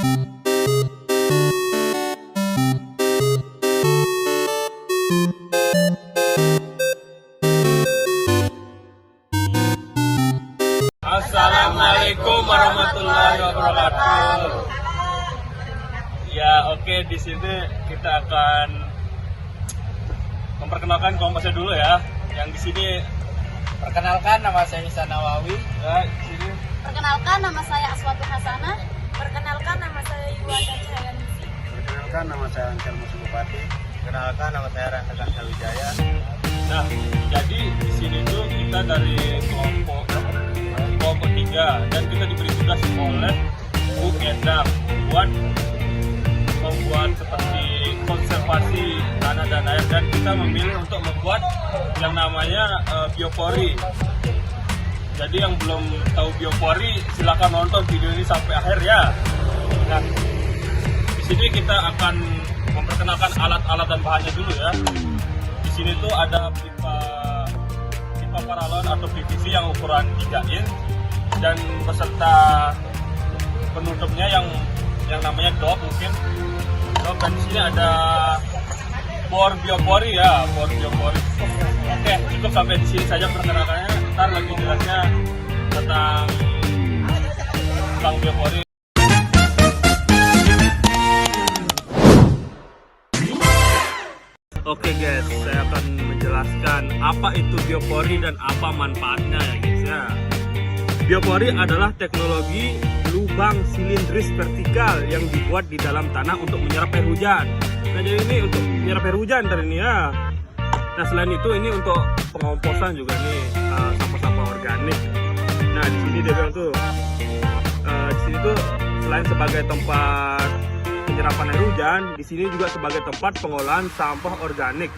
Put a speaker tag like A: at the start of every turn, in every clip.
A: Assalamualaikum warahmatullahi wabarakatuh. Ya, oke, di sini kita akan memperkenalkan komposnya dulu ya. Yang di sini
B: Perkenalkan, nama saya Isa Nawawi.
A: ya, di sini
C: Perkenalkan, nama saya Aswatul Hasanah.
D: Perkenalkan, nama saya Yuwana Cahayanisi.
B: Perkenalkan, nama saya Angkel Musibupati. Perkenalkan, nama saya Rantakan Sawijaya.
A: Nah, jadi di sini tuh kita dari kelompok 3 dan kita diberi tugas oleh Bu Endang buat membuat seperti konservasi tanah dan air, dan kita memilih untuk membuat yang namanya biopori. Jadi yang belum tahu biopori silakan nonton video ini sampai akhir ya. Nah, di sini kita akan memperkenalkan alat-alat dan bahannya dulu ya. Di sini tuh ada pipa paralon atau PVC yang ukuran 3 in dan beserta penutupnya yang namanya dop mungkin. Dan di sini ada bor biopori ya, bor biopori. Oke, cukup sampai di sini saja perkenalkannya. Ntar lagi jelasnya tentang biopori. Oke guys, saya akan menjelaskan apa itu biopori dan apa manfaatnya ya guys ya. Biopori adalah teknologi lubang silindris vertikal yang dibuat di dalam tanah untuk menyerap air hujan. Nah, jadi ini untuk menyerap air hujan ntar ini ya. Nah, selain itu ini untuk pengomposan juga nih, sampah-sampah organik. Nah, di sini dia bilang tuh, di sini tuh selain sebagai tempat penyerapan air hujan, di sini juga sebagai tempat pengolahan sampah organik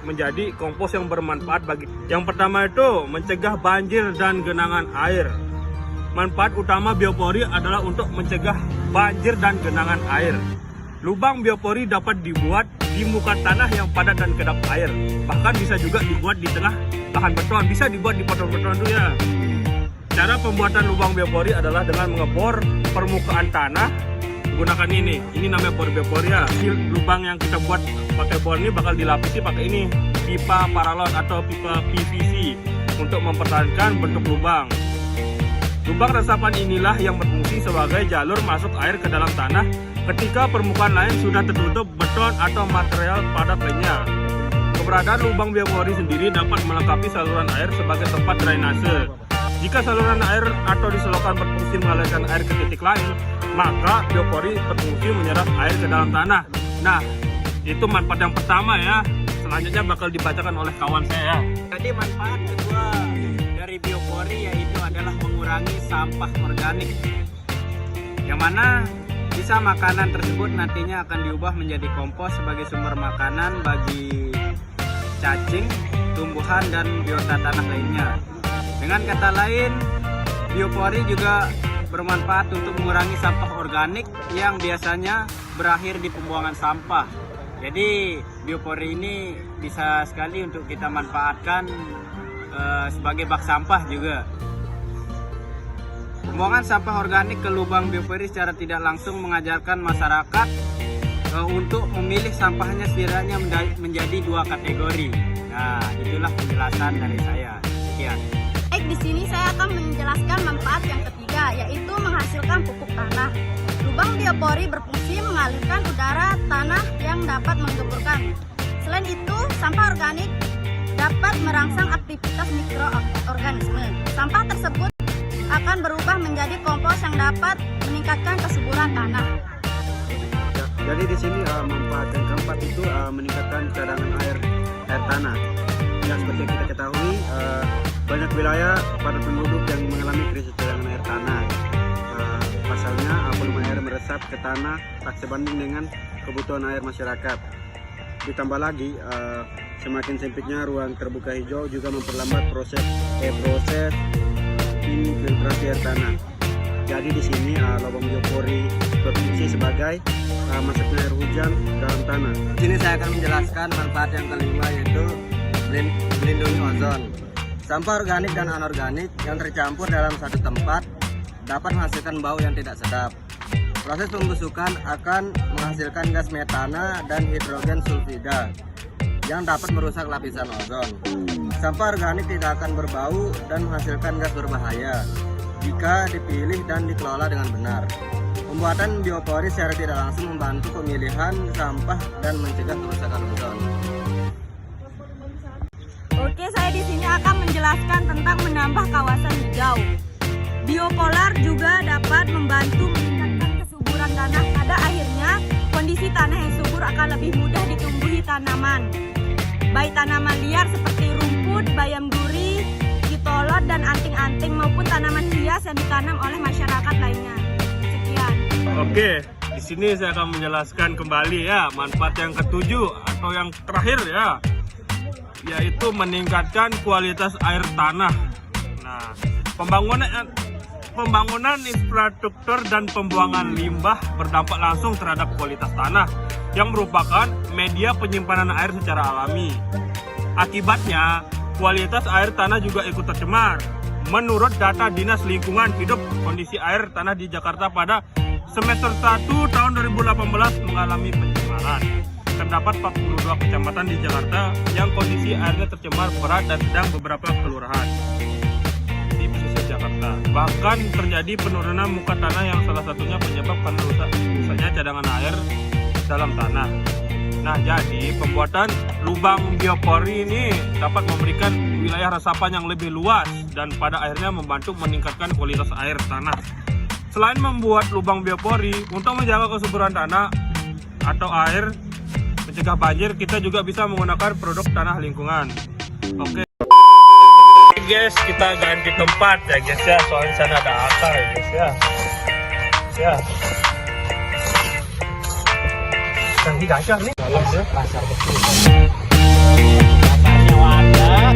A: menjadi kompos yang bermanfaat bagi. Yang pertama itu mencegah banjir dan genangan air. Manfaat utama biopori adalah untuk mencegah banjir dan genangan air. Lubang biopori dapat dibuat di muka tanah yang padat dan kedap air. Bahkan bisa juga dibuat di tengah lahan beton, bisa dibuat di beton-beton itu ya. Cara pembuatan lubang biopori adalah dengan mengebor permukaan tanah menggunakan ini namanya bor biopori ya. Lubang yang kita buat pakai bor ini bakal dilapisi pakai ini pipa paralon atau pipa PVC untuk mempertahankan bentuk lubang. Lubang resapan inilah yang berfungsi sebagai jalur masuk air ke dalam tanah ketika permukaan lain sudah tertutup beton atau material padat lainnya. Keberadaan lubang biopori sendiri dapat melengkapi saluran air sebagai tempat drainase. Jika saluran air atau di selokan berfungsi mengalirkan air ke titik lain, maka biopori berfungsi menyerap air ke dalam tanah. Nah, itu manfaat yang pertama ya. Selanjutnya bakal dibacakan oleh kawan saya.
B: Jadi manfaat kedua dari biopori yaitu adalah mengurangi sampah organik, yang mana sisa makanan tersebut nantinya akan diubah menjadi kompos sebagai sumber makanan bagi cacing, tumbuhan, dan biota tanah lainnya. Dengan kata lain, biopori juga bermanfaat untuk mengurangi sampah organik yang biasanya berakhir di pembuangan sampah. Jadi biopori ini bisa sekali untuk kita manfaatkan sebagai bak sampah juga. Pembuangan sampah organik ke lubang biopori secara tidak langsung mengajarkan masyarakat untuk memilih sampahnya setidaknya menjadi 2 kategori. Nah, itulah penjelasan dari saya. Sekian.
C: Baik, di sini saya akan menjelaskan manfaat yang ketiga, yaitu menghasilkan pupuk tanah. Lubang biopori berfungsi mengalirkan udara tanah yang dapat menggemburkan. Selain itu, sampah organik dapat merangsang aktivitas mikroorganisme. Sampah tersebut akan berubah menjadi kompos yang dapat meningkatkan kesuburan tanah.
B: Jadi di sini manfaat yang keempat itu meningkatkan cadangan air tanah. Yang seperti yang kita ketahui, banyak wilayah padat penduduk yang mengalami krisis cadangan air tanah. Pasalnya, volume air meresap ke tanah tak sebanding dengan kebutuhan air masyarakat. Ditambah lagi, semakin sempitnya ruang terbuka hijau juga memperlambat proses infiltrasi air tanah. Jadi di sini lubang biopori berfungsi sebagai masuknya air hujan dalam tanah. Di sini saya akan menjelaskan manfaat yang kelima, yaitu melindungi ozon. Sampah organik dan anorganik yang tercampur dalam satu tempat dapat menghasilkan bau yang tidak sedap.
E: Proses pembusukan akan menghasilkan gas metana dan hidrogen sulfida yang dapat merusak lapisan ozon. Sampah organik tidak akan berbau dan menghasilkan gas berbahaya jika dipilih dan dikelola dengan benar. Pembuatan biopori secara tidak langsung membantu pemilihan sampah dan mencegah kerusakan ozon.
C: Oke, saya di sini akan menjelaskan tentang menambah kawasan hijau. Biopolar juga dapat membantu meningkatkan kesuburan tanah. Pada akhirnya, kondisi tanah yang subur akan lebih mudah ditumbuhi tanaman. Baik tanaman liar seperti rumput, bayam duri, kitolot, dan anting-anting maupun tanaman hias yang ditanam oleh masyarakat lainnya. Sekian.
A: Oke, di sini saya akan menjelaskan kembali ya manfaat yang ketujuh atau yang terakhir ya, yaitu meningkatkan kualitas air tanah. Nah, pembangunan infrastruktur dan pembuangan limbah berdampak langsung terhadap kualitas tanah yang merupakan media penyimpanan air secara alami. Akibatnya, kualitas air tanah juga ikut tercemar. Menurut data Dinas Lingkungan Hidup, kondisi air tanah di Jakarta pada semester 1 tahun 2018 mengalami pencemaran. Terdapat 42 kecamatan di Jakarta yang kondisi airnya tercemar berat dan sedang beberapa kelurahan di pesisir Jakarta. Bahkan terjadi penurunan muka tanah yang salah satunya penyebab karena rusaknya cadangan air dalam tanah. Nah, jadi pembuatan lubang biopori ini dapat memberikan wilayah resapan yang lebih luas dan pada akhirnya membantu meningkatkan kualitas air tanah. Selain membuat lubang biopori untuk menjaga kesuburan tanah atau air, mencegah banjir, kita juga bisa menggunakan produk tanah lingkungan. Oke guys, kita ganti tempat ya guys ya, soalnya sana ada akar ya guys ya. Ganti gacor nih. Dalam ya, pasar betul. Pasarnya wadah.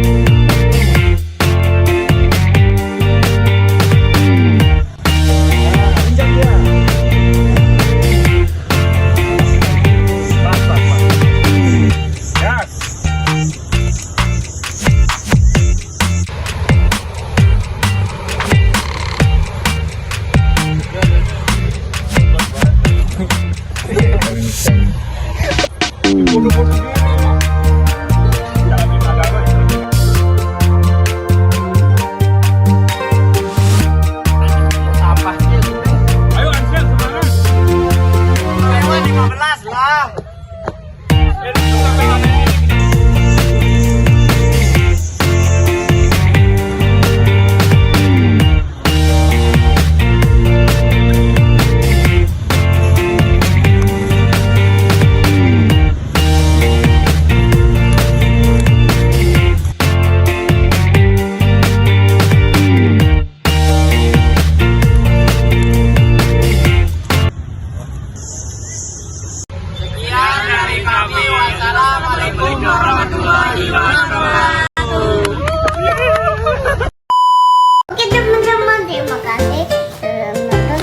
F: Oke teman-teman, terima kasih sudah menonton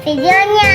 F: videonya.